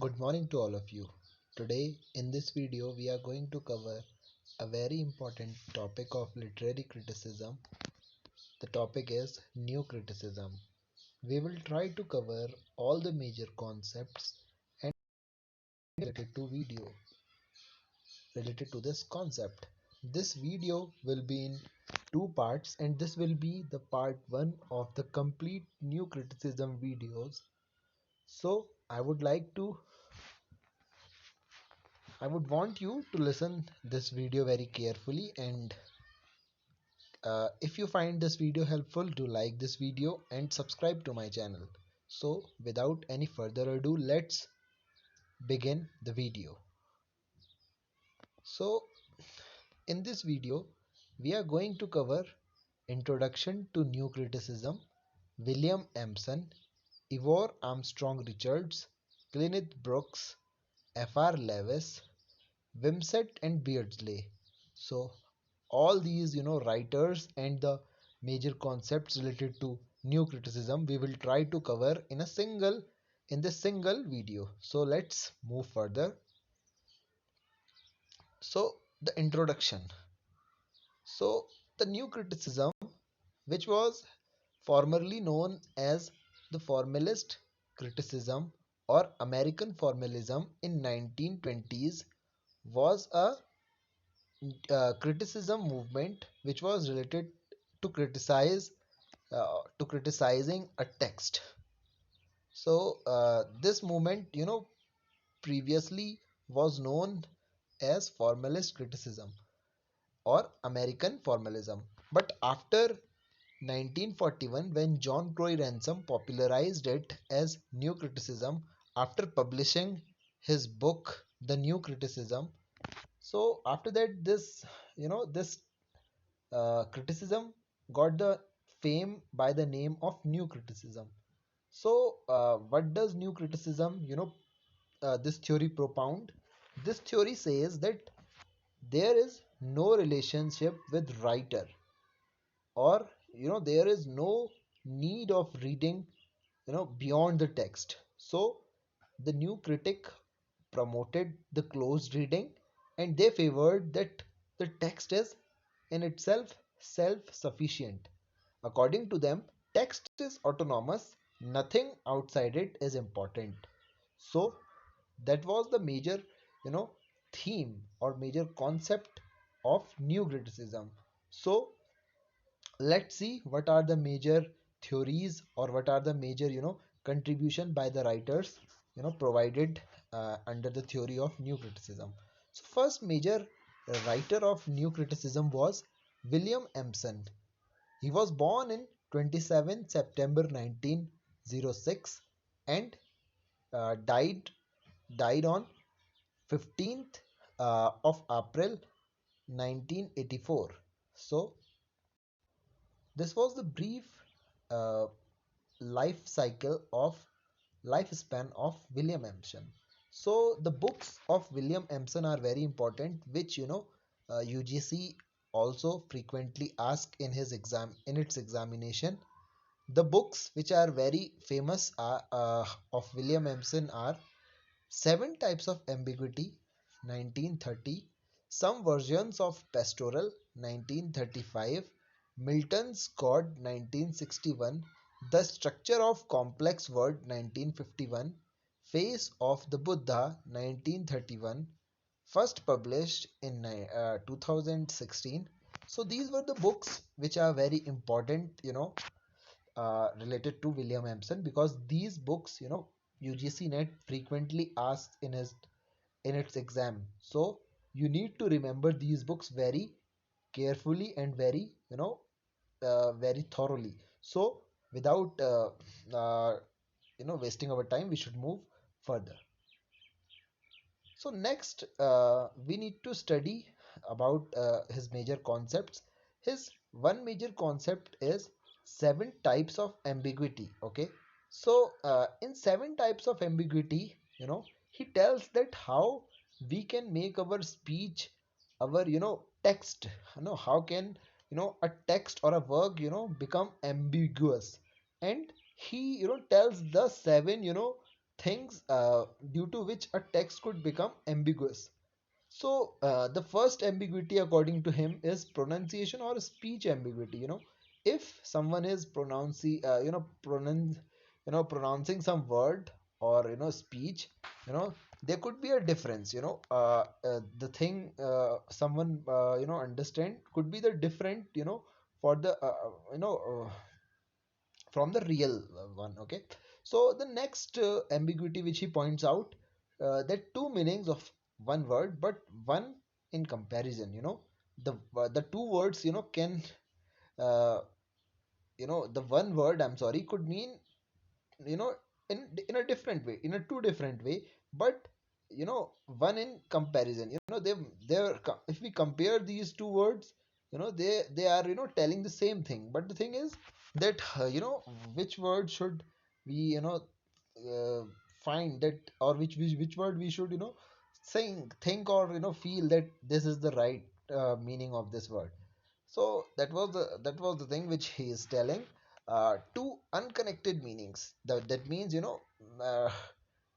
Good morning to all of you. Today in this video we are going to cover a very important topic of literary criticism. The topic is new criticism. We will try to cover all the major concepts and related to video related to this concept. This video will be in two parts and this will be the part 1 of the complete new criticism videos. So I would want you to listen this video very carefully and if you find this video helpful, do like this video and subscribe to my channel. So without any further ado, let's begin the video. So in this video, we are going to cover Introduction to New Criticism, William Empson, Ivor Armstrong Richards, Kenneth Brooks, F.R. Lewis, Wimsatt and Beardsley. So all these writers and the major concepts related to new criticism we will try to cover in this single video. So let's move further. So the introduction. So the new criticism, which was formerly known as the formalist criticism or American formalism in 1920s, was a criticism movement which was related to criticizing a text. So this movement previously was known as formalist criticism or American formalism, but after 1941, when John Crowe Ransom popularized it as new criticism after publishing his book The New Criticism. So after that, this criticism got the fame by the name of new criticism. So what does new criticism, this theory propound? This theory says that there is no relationship with writer, or there is no need of reading beyond the text. So the new critic promoted the closed reading, and they favored that the text is in itself self-sufficient. According to them, text is autonomous, nothing outside it is important. So that was the major, you know, theme or major concept of new criticism. So let's see what are the major theories or what are the major, contribution by the writers, provided under the theory of new criticism. So first major writer of new criticism was William Empson. He was born in 27 September 1906 and died on 15th of April 1984. So this was the brief uh, life cycle of lifespan of William Empson. So the books of William Empson are very important, which UGC also frequently ask in his exam in its examination. The books which are very famous of William Empson are Seven Types of Ambiguity 1930, Some Versions of Pastoral 1935, Milton's God 1961, The Structure of Complex Word 1951, Face of the Buddha 1931, first published in 2016. So these were the books which are very important, related to William Empson, because these books, UGC net frequently asks in its exam. So you need to remember these books very carefully and very very thoroughly. So without wasting our time, we should move further. So next, we need to study about his major concepts. His one major concept is seven types of ambiguity. Okay, so in seven types of ambiguity, he tells that how we can make our speech, our text, how can a text or a work become ambiguous, and he tells the seven things due to which a text could become ambiguous. So the first ambiguity, according to him, is pronunciation or speech ambiguity. If someone is pronouncing some word or speech, there could be a difference. The thing someone understand could be the different, for the from the real one. Okay, so the next ambiguity which he points out, that two meanings of one word, but one in comparison. The two words can uh, the one word, I'm sorry, could mean, you know in a different way, in a two different way, but one in comparison. If we compare these two words, they are telling the same thing, but the thing is that which word should we find that, or which word we should think, or feel that this is the right meaning of this word. So that was the thing which he is telling. Two unconnected meanings. That means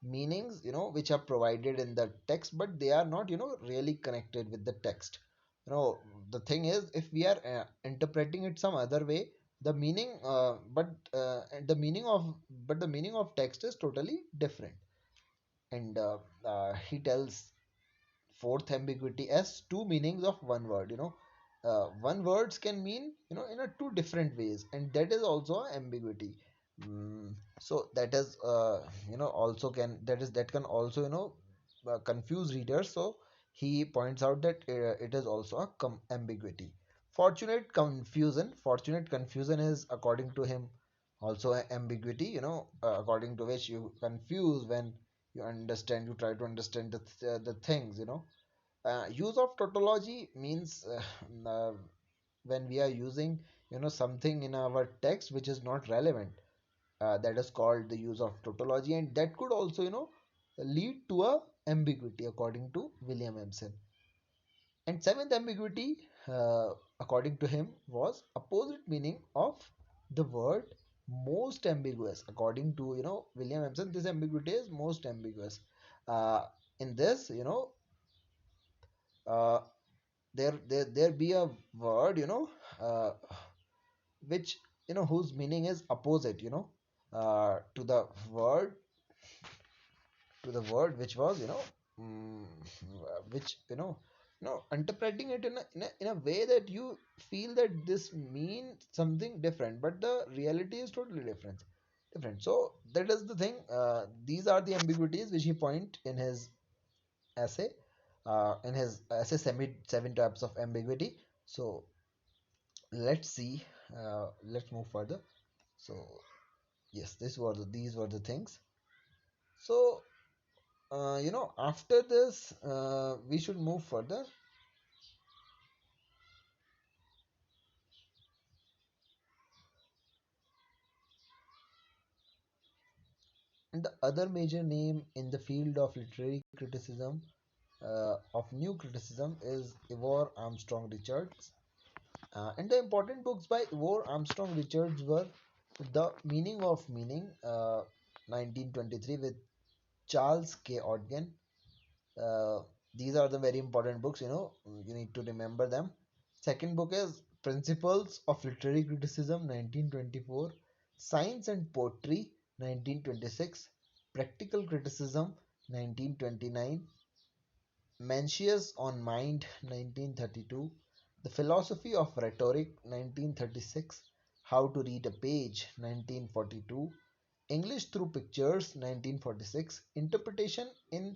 meanings which are provided in the text, but they are not really connected with the text. You know the thing is, if we are interpreting it some other way, the meaning the meaning of but the meaning of text is totally different. And he tells fourth ambiguity as two meanings of one word. One words can mean in a two different ways, and that is also ambiguity. So that is also that can also confuse readers. So he points out that it is also a ambiguity. Fortunate confusion is, according to him, also an ambiguity, according to which you confuse when you try to understand the things. Use of tautology means when we are using something in our text which is not relevant. That is called the use of tautology, and that could also lead to a ambiguity, according to William Emerson. And seventh ambiguity, according to him, was opposite meaning of the word most ambiguous. According to William Emerson, this ambiguity is most ambiguous. In this, uh, there be a word, uh, which whose meaning is opposite, to the word, which was mm, which interpreting it in a way that you feel that this means something different, but the reality is totally different. So that is the thing. These are the ambiguities which he point in his essay, seven types of ambiguity. So let's see, let's move further. So yes, these were the things. So after this, we should move further. And the other major name in the field of literary criticism, of new criticism, is Ivor Armstrong Richards. And the important books by Ivor Armstrong Richards were The Meaning of Meaning, 1923, with Charles K. Ogden. Uh, these are the very important books, you need to remember them. Second book is Principles of Literary Criticism, 1924, Science and Poetry, 1926, Practical Criticism, 1929, Mencius on Mind, 1932, The Philosophy of Rhetoric, 1936, How to Read a Page, 1942, English Through Pictures, 1946, Interpretation in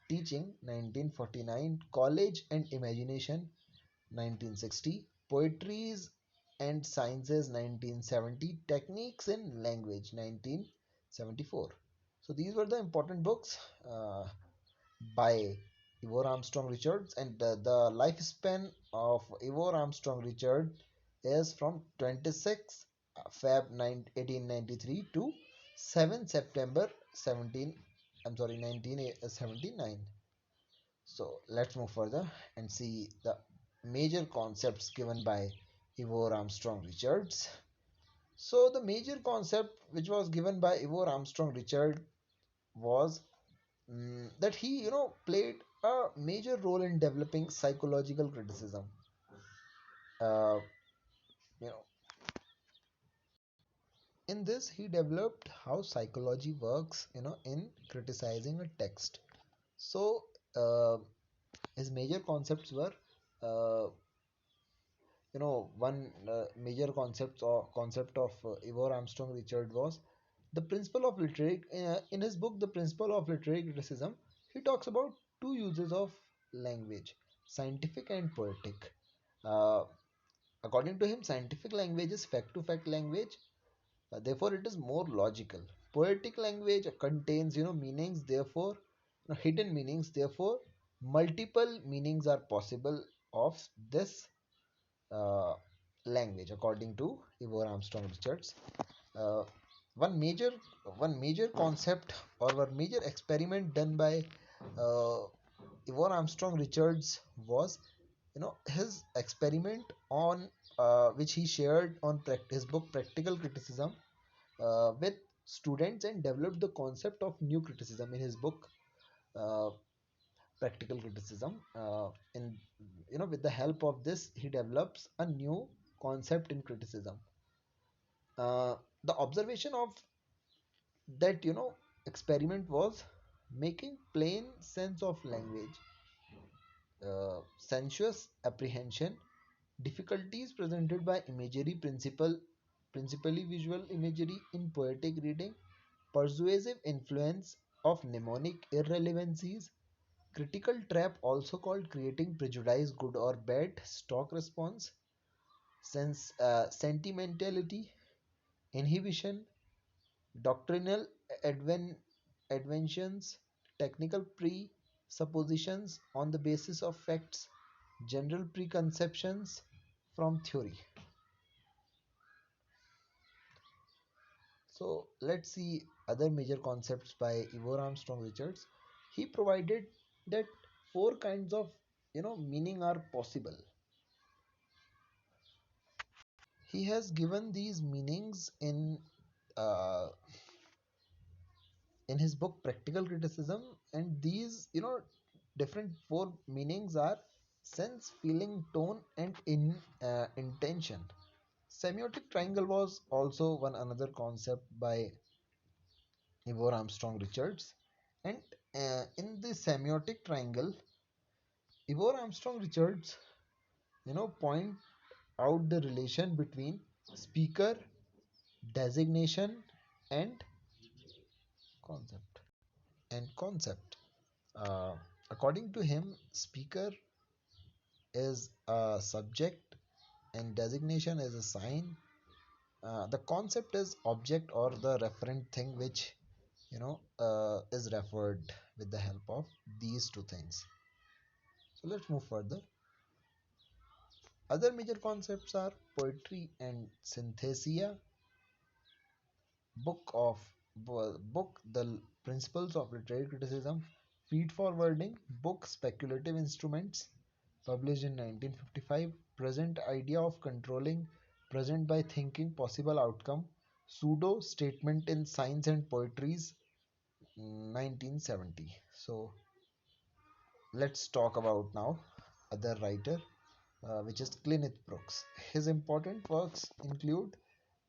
Teaching, 1949, College and Imagination, 1960, Poetries and Sciences, 1970, Techniques in Language, 1974. So these were the important books by Ivor Armstrong Richards, and the lifespan of Ivor Armstrong Richards is from 26 Feb 1893 to 7 September 17 I'm sorry 1979. So let's move further and see the major concepts given by Ivor Armstrong Richards. So the major concept which was given by Ivor Armstrong Richards was that he, played a major role in developing psychological criticism. Uh, you know, in this, he developed how psychology works, in criticizing a text. So, uh, his major concepts were, uh, one major concept of Ivor Armstrong Richard was the principle of literary. In his book, The Principle of Literary Criticism, he talks about two uses of language: scientific and poetic. Uh, According to him, scientific language is fact to fact language, therefore, it is more logical. Poetic language contains, meanings, therefore, hidden meanings, therefore, multiple meanings are possible of this uh, language, according to Ivor Armstrong Richards. Uh, one major one major concept or one major experiment done by uh, Ivor Armstrong Richards was, his experiment on which he shared on his book Practical Criticism with students, and developed the concept of new criticism in his book uh, Practical Criticism. In with the help of this, he develops a new concept in criticism. The observation of that experiment was making plain sense of language, sensuous apprehension, difficulties presented by imagery principally visual imagery in poetic reading, persuasive influence of mnemonic irrelevancies, critical trap also called creating prejudice good or bad, stock response, sentimentality, inhibition, doctrinal adven- adventions, technical presuppositions on the basis of facts, general preconceptions from theory. So let's see other major concepts by Ivor Armstrong Richards. He provided that four kinds of meaning are possible. He has given these meanings uh, in his book Practical Criticism, and these different four meanings are sense, feeling, tone, and in intention. Semiotic triangle was also one another concept by Ivor Armstrong Richards, and in the semiotic triangle, Ivor Armstrong Richards point out the relation between speaker, designation, and concept concept. Uh, According to him, speaker is a subject and designation is a sign. The concept is object or the referent thing which is referred with the help of these two things. So let's move further. Other major concepts are poetry and synthesia, book of book the principles of literary criticism, feed forwarding, book speculative instruments, published in 1955, present idea of controlling present by thinking possible outcome, pseudo statement in science and poetries, 1970. So let's talk about now other writer, which is Kenneth Brooks. His important works include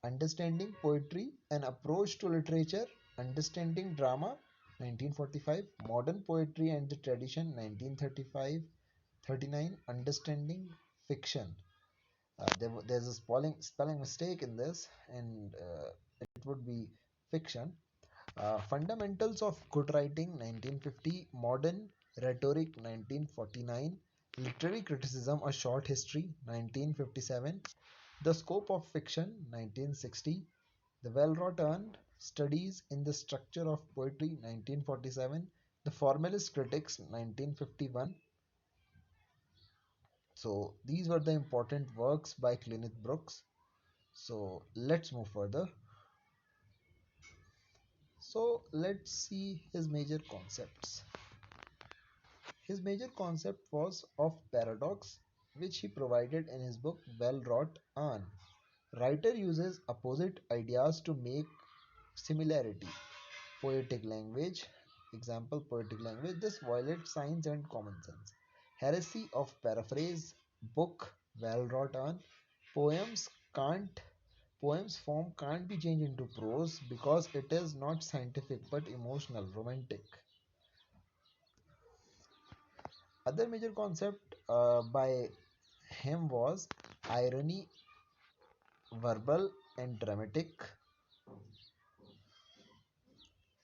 Understanding Poetry, An Approach to Literature, Understanding Drama, 1945, Modern Poetry and the Tradition, 1935, 39, Understanding Fiction. There's a spelling mistake in this, and it would be fiction. Fundamentals of Good Writing, 1950, Modern Rhetoric, 1949, Literary Criticism, A Short History, 1957, The Scope of Fiction, 1960, The Well-Wrought Studies in the Structure of Poetry, 1947, The Formalist Critics, 1951. So these were the important works by Kenneth Brooks. So let's move further. So let's see his major concepts. His major concept was of paradox, which he provided in his book Well Wrought On. Writer uses opposite ideas to make similarity. Poetic language. example, poetic language. This violates science and common sense. Heresy of paraphrase, book, well wrought on. Poems can't Poems form can't be changed into prose because it is not scientific but emotional, romantic. Other major concept by him was irony, verbal and dramatic.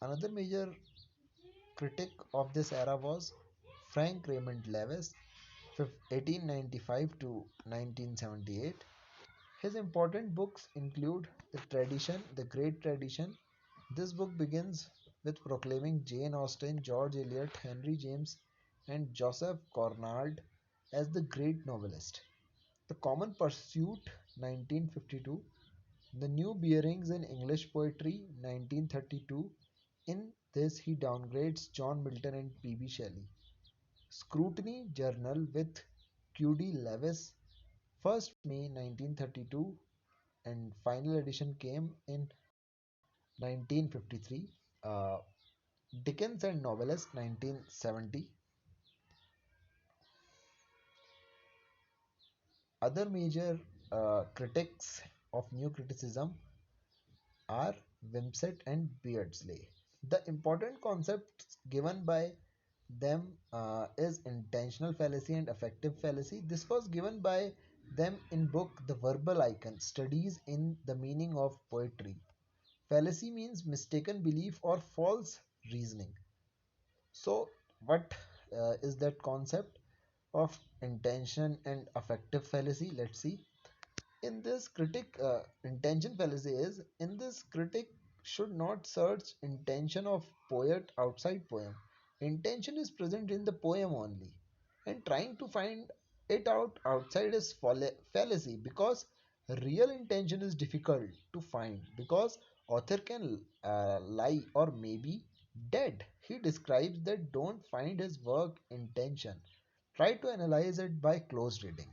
Another major critic of this era was Frank Raymond Lewis, 1895 to 1978. His important books include The Great Tradition. This book begins with proclaiming Jane Austen, George Eliot, Henry James, and Joseph Conrad as the great novelist. The Common Pursuit, 1952. The New Bearings in English Poetry, 1932. In this, he downgrades John Milton and P.B. Shelley. Scrutiny Journal with Q.D. Levis, 1st May 1932, and final edition came in 1953. Uh, Dickens and Novelist, 1970. Other major critics of New Criticism are Wimsatt and Beardsley. The important concepts given by them is intentional fallacy and affective fallacy. This was given by them in book The Verbal Icon, Studies in the Meaning of Poetry. Fallacy means mistaken belief or false reasoning. So, what is that concept of intention and affective fallacy? Let's see. In this critic, intention fallacy is in this critic should not search intention of poet outside poem. Intention is present in the poem only, and trying to find it out outside is fallacy because real intention is difficult to find because author can lie or maybe dead. He describes that don't find his work intention. Try to analyze it by close reading.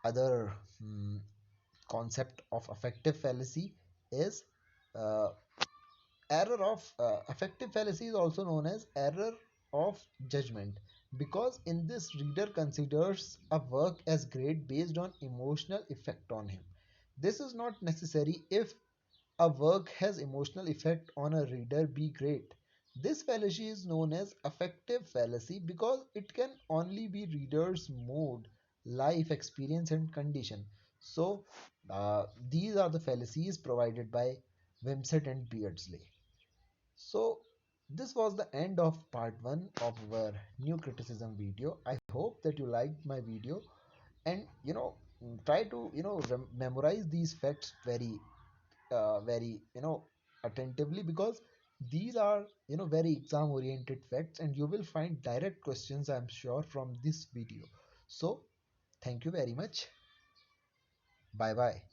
Other concept of affective fallacy is uh, error of affective fallacy is also known as error of judgment because in this reader considers a work as great based on emotional effect on him. This is not necessary. If a work has emotional effect on a reader be great. This fallacy is known as affective fallacy because it can only be reader's mood, life experience and condition. So these are the fallacies provided by Wimsatt and Beardsley. So this was the end of part 1 of our new criticism video. I hope that you liked my video and try to memorize these facts very attentively because these are very exam oriented facts and you will find direct questions I'm sure from this video. So thank you very much. Bye bye.